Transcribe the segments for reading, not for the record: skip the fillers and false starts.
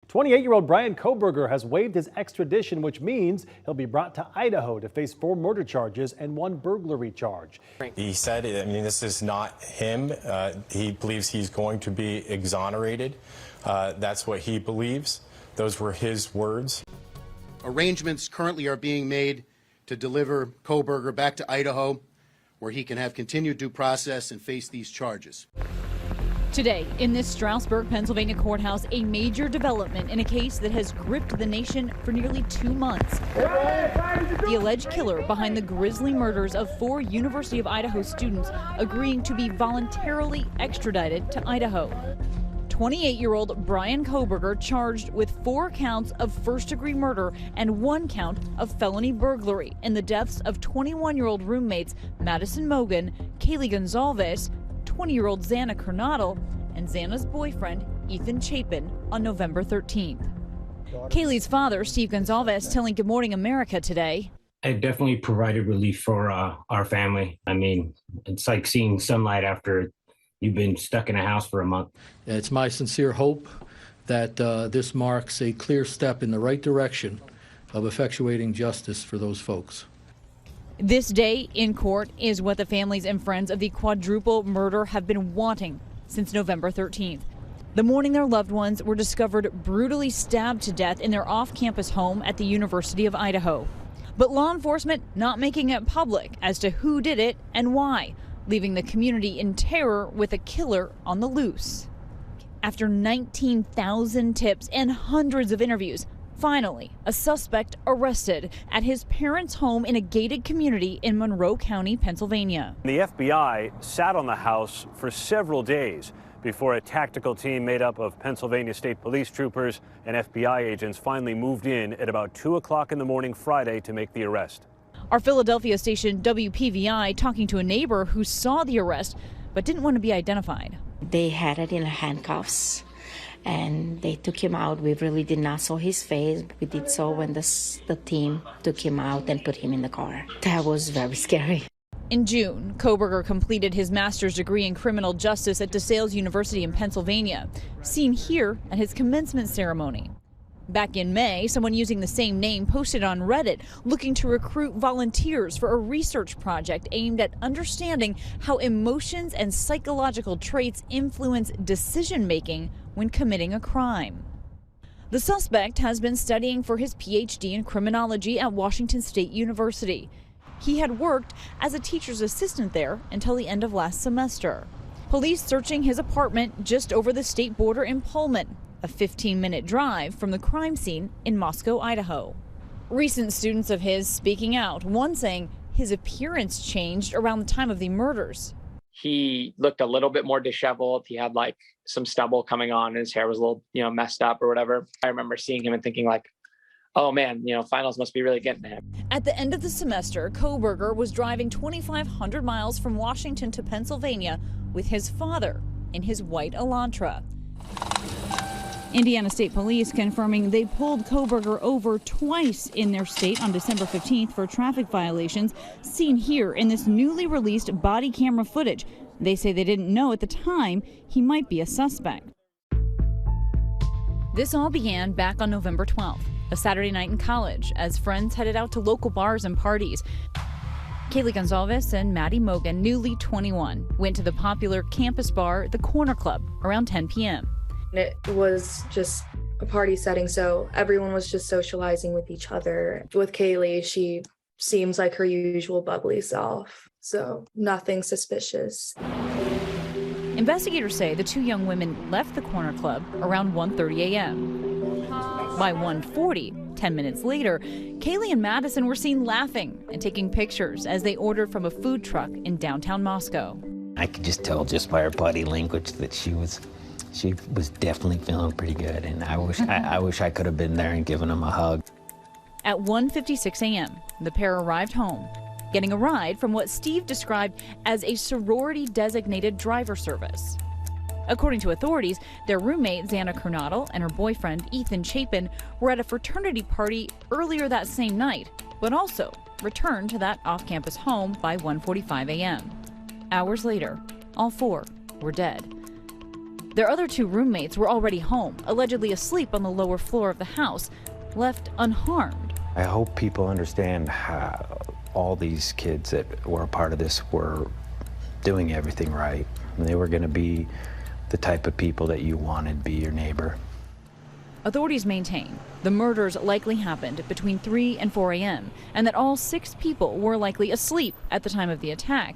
28-year-old Bryan Kohberger has waived his extradition, which means he'll be brought to Idaho to face 4 murder charges and 1 burglary charge. He said, this is not him. He believes he's going to be exonerated. That's what he believes. Those were his words. Arrangements currently are being made to deliver Kohberger back to Idaho, where he can have continued due process and face these charges. Today, in this Stroudsburg, Pennsylvania courthouse, a major development in a case that has gripped the nation for nearly 2 months. The alleged killer behind the grisly murders of 4 University of Idaho students agreeing to be voluntarily extradited to Idaho. 28-year-old Bryan Kohberger charged with 4 counts of first-degree murder and 1 count of felony burglary in the deaths of 21-year-old roommates Madison Mogen, Kaylee Gonzalez, 20-year-old Xana Kernodle, and Xana's boyfriend, Ethan Chapin, on November 13th. Kaylee's father, Steve Gonzalez, telling Good Morning America today. It definitely provided relief for our family. It's like seeing sunlight after you've been stuck in a house for a month. It's my sincere hope that this marks a clear step in the right direction of effectuating justice for those folks. This day in court is what the families and friends of the quadruple murder have been wanting since November 13th. The morning their loved ones were discovered brutally stabbed to death in their off-campus home at the University of Idaho. But law enforcement not making it public as to who did it and why, leaving the community in terror with a killer on the loose. After 19,000 tips and hundreds of interviews, finally, a suspect arrested at his parents' home in a gated community in Monroe County, Pennsylvania. The FBI sat on the house for several days before a tactical team made up of Pennsylvania State Police troopers and FBI agents finally moved in at about 2 o'clock in the morning Friday to make the arrest. Our Philadelphia station WPVI talking to a neighbor who saw the arrest but didn't want to be identified. They had it in handcuffs and they took him out. We really did not saw his face. We did so when the team took him out and put him in the car. That was very scary. In June, Kohberger completed his master's degree in criminal justice at DeSales University in Pennsylvania, seen here at his commencement ceremony. Back in May, someone using the same name posted on Reddit looking to recruit volunteers for a research project aimed at understanding how emotions and psychological traits influence decision-making when committing a crime. The suspect has been studying for his PhD in criminology at Washington State University. He had worked as a teacher's assistant there until the end of last semester. Police searching his apartment just over the state border in Pullman, a 15-minute drive from the crime scene in Moscow, Idaho. Recent students of his speaking out, one saying his appearance changed around the time of the murders. He looked a little bit more disheveled. He had like some stubble coming on. His hair was a little, messed up or whatever. I remember seeing him and thinking like, oh man, finals must be really getting to him. At the end of the semester, Kohberger was driving 2,500 miles from Washington to Pennsylvania with his father in his white Elantra. Indiana State Police confirming they pulled Kohberger over twice in their state on December 15th for traffic violations, seen here in this newly released body camera footage. They say they didn't know at the time he might be a suspect. This all began back on November 12th, a Saturday night in college, as friends headed out to local bars and parties. Kaylee Gonzalez and Maddie Mogen, newly 21, went to the popular campus bar, the Corner Club, around 10 p.m. It was just a party setting, so everyone was just socializing with each other. With Kaylee, she seems like her usual bubbly self, so nothing suspicious. Investigators say the 2 young women left the Corner Club around 1:30 a.m. By 1:40, 10 minutes later, Kaylee and Madison were seen laughing and taking pictures as they ordered from a food truck in downtown Moscow. I could just tell just by her body language that she was definitely feeling pretty good, and I wish I could have been there and given them a hug. At 1:56 a.m., the pair arrived home, getting a ride from what Steve described as a sorority-designated driver service. According to authorities, their roommate, Xana Kernodle, and her boyfriend, Ethan Chapin, were at a fraternity party earlier that same night, but also returned to that off-campus home by 1:45 a.m. Hours later, all 4 were dead. Their other 2 roommates were already home, allegedly asleep on the lower floor of the house, left unharmed. I hope people understand how all these kids that were a part of this were doing everything right. And they were going to be the type of people that you wanted be your neighbor. Authorities maintain the murders likely happened between 3 and 4 a.m. and that all 6 people were likely asleep at the time of the attack.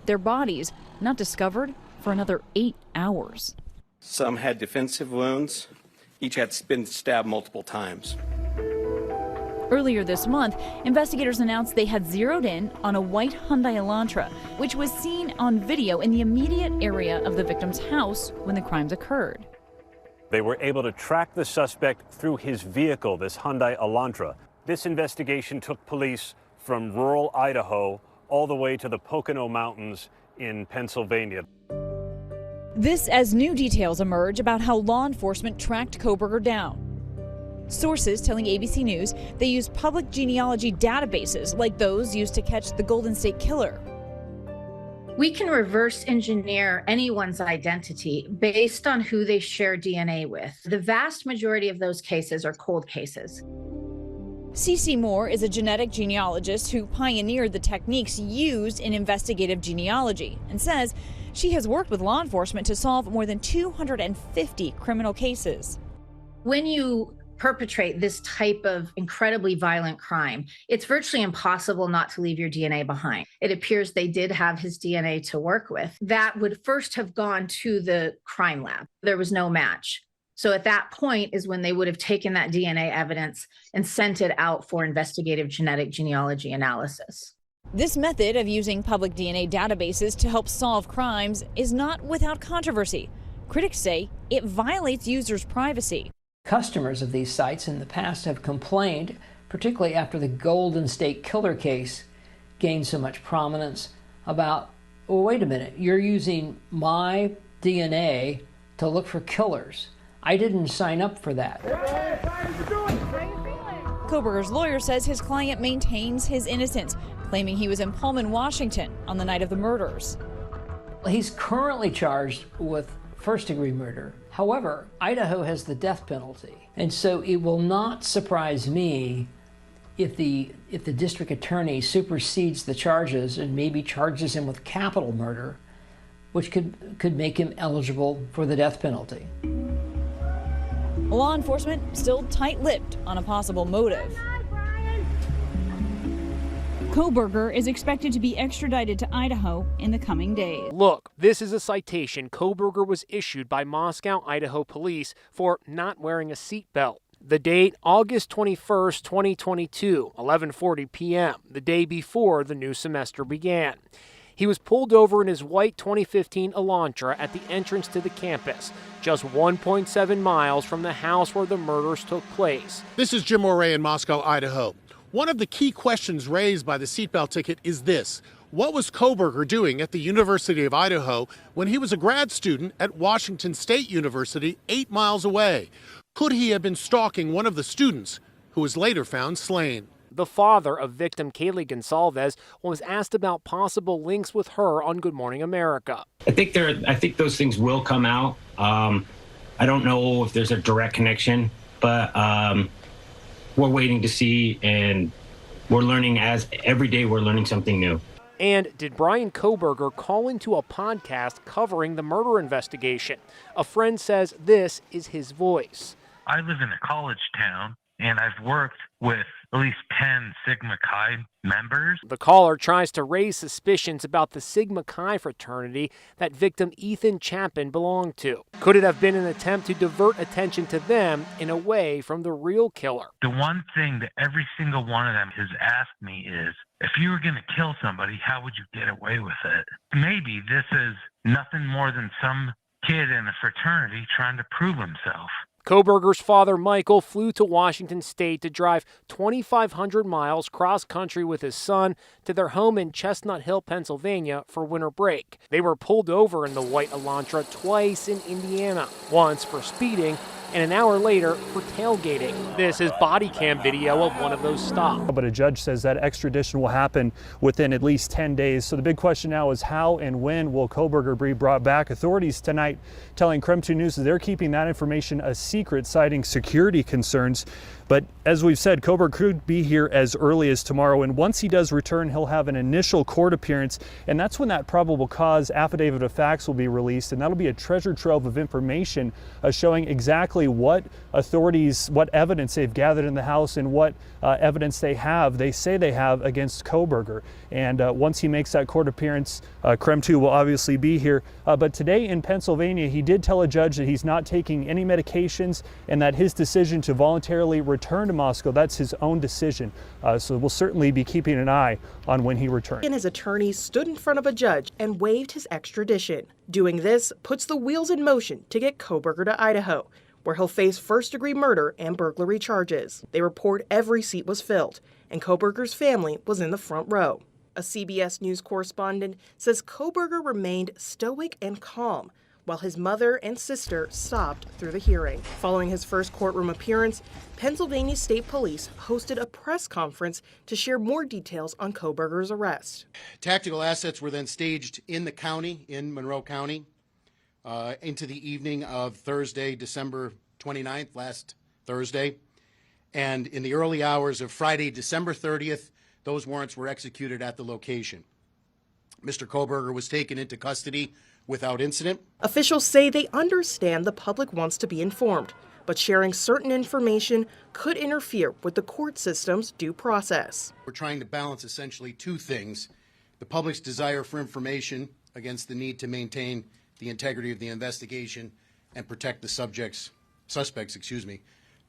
Their bodies not discovered for another 8 hours. Some had defensive wounds. Each had been stabbed multiple times. Earlier this month, investigators announced they had zeroed in on a white Hyundai Elantra, which was seen on video in the immediate area of the victim's house when the crimes occurred. They were able to track the suspect through his vehicle, this Hyundai Elantra. This investigation took police from rural Idaho all the way to the Pocono Mountains in Pennsylvania. This as new details emerge about how law enforcement tracked Kohberger down. Sources telling ABC News they used public genealogy databases like those used to catch the Golden State Killer. We can reverse engineer anyone's identity based on who they share DNA with. The vast majority of those cases are cold cases. CeCe Moore is a genetic genealogist who pioneered the techniques used in investigative genealogy and says she has worked with law enforcement to solve more than 250 criminal cases. When you perpetrate this type of incredibly violent crime, it's virtually impossible not to leave your DNA behind. It appears they did have his DNA to work with. That would first have gone to the crime lab. There was no match. So at that point is when they would have taken that DNA evidence and sent it out for investigative genetic genealogy analysis. This method of using public DNA databases to help solve crimes is not without controversy. Critics say it violates users' privacy. Customers of these sites in the past have complained, particularly after the Golden State Killer case gained so much prominence, about, well, wait a minute, you're using my DNA to look for killers. I didn't sign up for that. Kohberger's lawyer says his client maintains his innocence, claiming he was in Pullman, Washington on the night of the murders. He's currently charged with first-degree murder. However, Idaho has the death penalty, and so it will not surprise me if the district attorney supersedes the charges and maybe charges him with capital murder, which could make him eligible for the death penalty. Law enforcement still tight-lipped on a possible motive. Kohberger is expected to be extradited to Idaho in the coming days. Look, this is a citation Kohberger was issued by Moscow, Idaho police for not wearing a seatbelt. The date, August 21st, 2022, 11:40 p.m., the day before the new semester began. He was pulled over in his white 2015 Elantra at the entrance to the campus, just 1.7 miles from the house where the murders took place. This is Jim Moray in Moscow, Idaho. One of the key questions raised by the seatbelt ticket is this: what was Kohberger doing at the University of Idaho when he was a grad student at Washington State University 8 miles away? Could he have been stalking one of the students who was later found slain? The father of victim Kaylee Gonsalves was asked about possible links with her on Good Morning America. I think those things will come out. I don't know if there's a direct connection, but we're waiting to see, and we're learning every day we're learning something new. And did Bryan Kohberger call into a podcast covering the murder investigation? A friend says this is his voice. I live in a college town, and I've worked with at least 10 Sigma Chi members. The caller tries to raise suspicions about the Sigma Chi fraternity that victim Ethan Chapin belonged to. Could it have been an attempt to divert attention to them and away from the real killer? The one thing that every single one of them has asked me is, if you were going to kill somebody, how would you get away with it? Maybe this is nothing more than some kid in a fraternity trying to prove himself. Kohberger's father, Michael, flew to Washington State to drive 2,500 miles cross-country with his son to their home in Chestnut Hill, Pennsylvania for winter break. They were pulled over in the white Elantra twice in Indiana, once for speeding and an hour later for tailgating. This is body cam video of one of those stops. But a judge says that extradition will happen within at least 10 days. So the big question now is how and when will Kohberger be brought back? Authorities tonight telling KREM 2 News that they're keeping that information a secret, citing security concerns. But as we've said, Kohberger could be here as early as tomorrow. And once he does return, he'll have an initial court appearance. And that's when that probable cause affidavit of facts will be released. And that'll be a treasure trove of information showing exactly what authorities, what evidence they've gathered in the house and what evidence they say they have against Kohberger. And once he makes that court appearance, KREM 2 will obviously be here. But today in Pennsylvania, he did tell a judge that he's not taking any medications and that his decision to voluntarily return to Moscow, that's his own decision. So we'll certainly be keeping an eye on when he returns. And his attorney stood in front of a judge and waived his extradition. Doing this puts the wheels in motion to get Kohberger to Idaho, where he'll face first-degree murder and burglary charges. They report every seat was filled, and Kohberger's family was in the front row. A CBS News correspondent says Kohberger remained stoic and calm, while his mother and sister sobbed through the hearing. Following his first courtroom appearance, Pennsylvania State Police hosted a press conference to share more details on Kohberger's arrest. Tactical assets were then staged in the county, in Monroe County, into the evening of Thursday, December 29th, last Thursday. And in the early hours of Friday, December 30th, those warrants were executed at the location. Mr. Kohberger was taken into custody without incident. Officials say they understand the public wants to be informed, but sharing certain information could interfere with the court system's due process. We're trying to balance essentially two things: the public's desire for information against the need to maintain the integrity of the investigation and protect the suspects,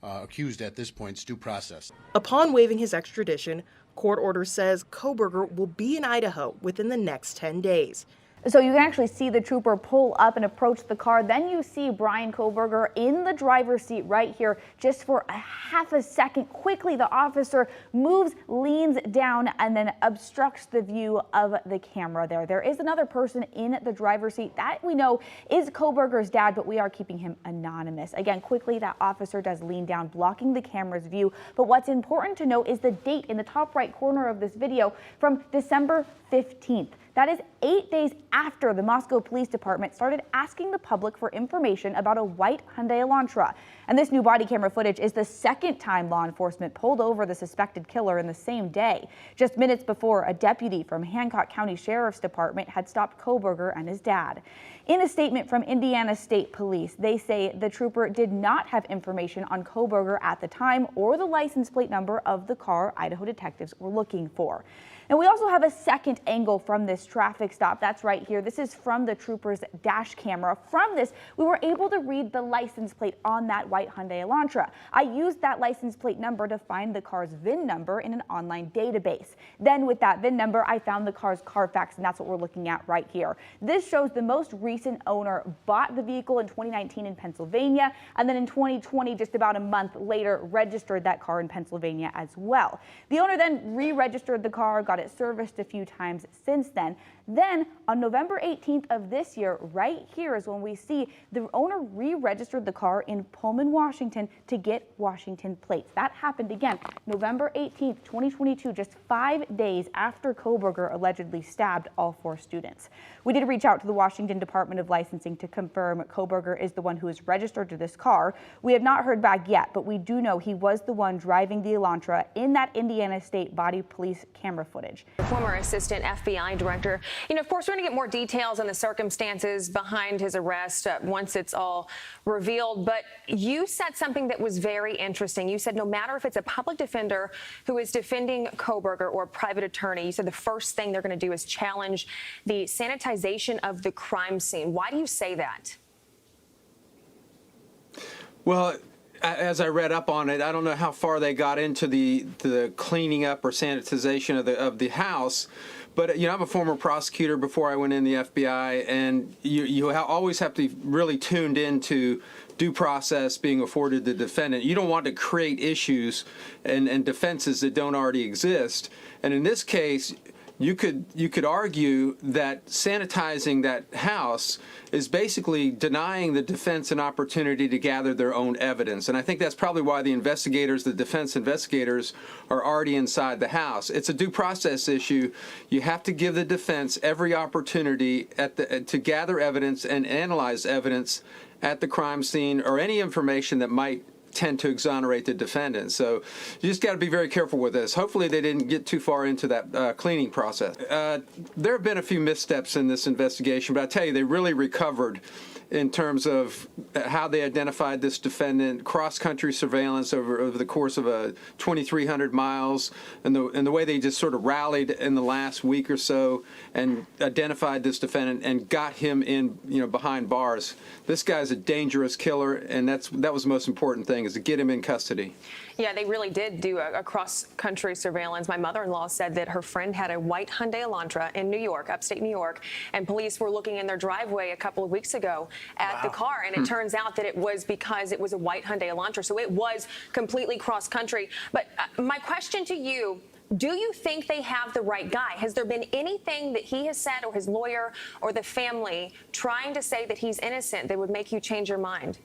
accused at this point's due process. Upon waiving his extradition, court order says Kohberger will be in Idaho within the next 10 days. So you can actually see the trooper pull up and approach the car. Then you see Bryan Kohberger in the driver's seat right here just for a half a second. Quickly, the officer moves, leans down, and then obstructs the view of the camera there. There is another person in the driver's seat that we know is Kohberger's dad, but we are keeping him anonymous. Again, quickly, that officer does lean down, blocking the camera's view. But what's important to note is the date in the top right corner of this video from December 15th. That is 8 days after the Moscow Police Department started asking the public for information about a white Hyundai Elantra. And this new body camera footage is the second time law enforcement pulled over the suspected killer in the same day. Just minutes before, a deputy from Hancock County Sheriff's Department had stopped Kohberger and his dad. In a statement from Indiana State Police, they say the trooper did not have information on Kohberger at the time or the license plate number of the car Idaho detectives were looking for. And we also have a second angle from this traffic stop. That's right here. This is from the trooper's dash camera. From this, we were able to read the license plate on that white Hyundai Elantra. I used that license plate number to find the car's VIN number in an online database. Then with that VIN number, I found the car's Carfax, and that's what we're looking at right here. This shows the most recent owner bought the vehicle in 2019 in Pennsylvania, and then in 2020, just about a month later, registered that car in Pennsylvania as well. The owner then re-registered the car, got it serviced a few times since then. Then on November 18th of this year, right here is when we see the owner re-registered the car in Pullman, Washington to get Washington plates. That happened again November 18th, 2022, just 5 days after Kohberger allegedly stabbed all 4 students. We did reach out to the Washington Department of Licensing to confirm Kohberger is the one who is registered to this car. We have not heard back yet, but we do know he was the one driving the Elantra in that Indiana State Body Police camera footage. Former Assistant FBI Director. Of course, we're going to get more details on the circumstances behind his arrest once it's all revealed. But you said something that was very interesting. You said no matter if it's a public defender who is defending Kohberger or a private attorney, you said the first thing they're going to do is challenge the sanitization of the crime scene. Why do you say that? Well, as I read up on it, I don't know how far they got into the cleaning up or sanitization of the house. But, I'm a former prosecutor before I went in the FBI, and you always have to be really tuned into due process being afforded the defendant. You don't want to create issues and defenses that don't already exist. And in this case, you could argue that sanitizing that house is basically denying the defense an opportunity to gather their own evidence. And I think that's probably why the defense investigators, are already inside the house. It's a due process issue. You have to give the defense every opportunity to gather evidence and analyze evidence at the crime scene, or any information that might tend to exonerate the defendant. So you just got to be very careful with this. Hopefully they didn't get too far into that cleaning process. There have been a few missteps in this investigation, but I tell you, they really recovered in terms of how they identified this defendant, cross-country surveillance over the course of 2,300 miles, and the way they just sort of rallied in the last week or so and identified this defendant and got him in, behind bars. This guy's a dangerous killer, and that was the most important thing, is to get him in custody. Yeah, they really did do a cross-country surveillance. My mother-in-law said that her friend had a white Hyundai Elantra in New York, upstate New York, and police were looking in their driveway a couple of weeks ago at the car, and it turns out that it was because it was a white Hyundai Elantra, so it was completely cross-country. But my question to you, do you think they have the right guy? Has there been anything that he has said, or his lawyer, or the family, trying to say that he's innocent that would make you change your mind?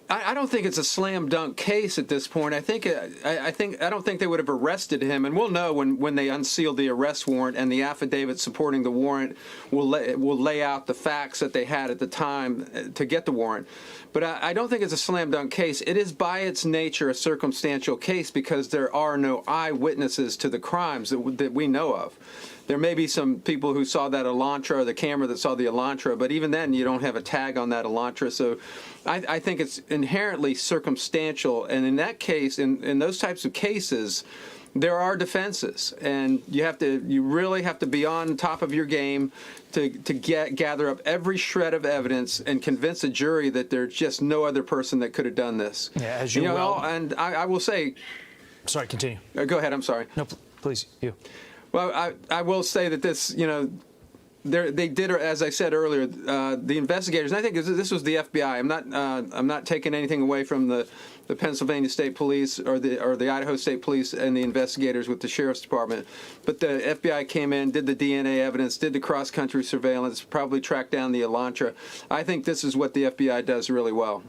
I don't think it's a slam dunk case at this point. I don't think they would have arrested him, and we'll know when they unseal the arrest warrant, and the affidavit supporting the warrant will lay out the facts that they had at the time to get the warrant. But I don't think it's a slam dunk case. It is by its nature a circumstantial case, because there are no eyewitnesses to the crimes that we know of. There may be some people who saw that Elantra, or the camera that saw the Elantra, but even then you don't have a tag on that Elantra. So I think it's inherently circumstantial. And in that case, in those types of cases, there are defenses, and you really have to be on top of your game to gather up every shred of evidence and convince a jury that there's just no other person that could have done this. Yeah, as you will. And I will say. Sorry, continue. Go ahead. I'm sorry. No, please, you. Well, I will say that this, they did, as I said earlier, the investigators, and I think this was the FBI. I'm not taking anything away from the Pennsylvania State Police or the Idaho State Police and the investigators with the Sheriff's Department. But the FBI came in, did the DNA evidence, did the cross-country surveillance, probably tracked down the Elantra. I think this is what the FBI does really well.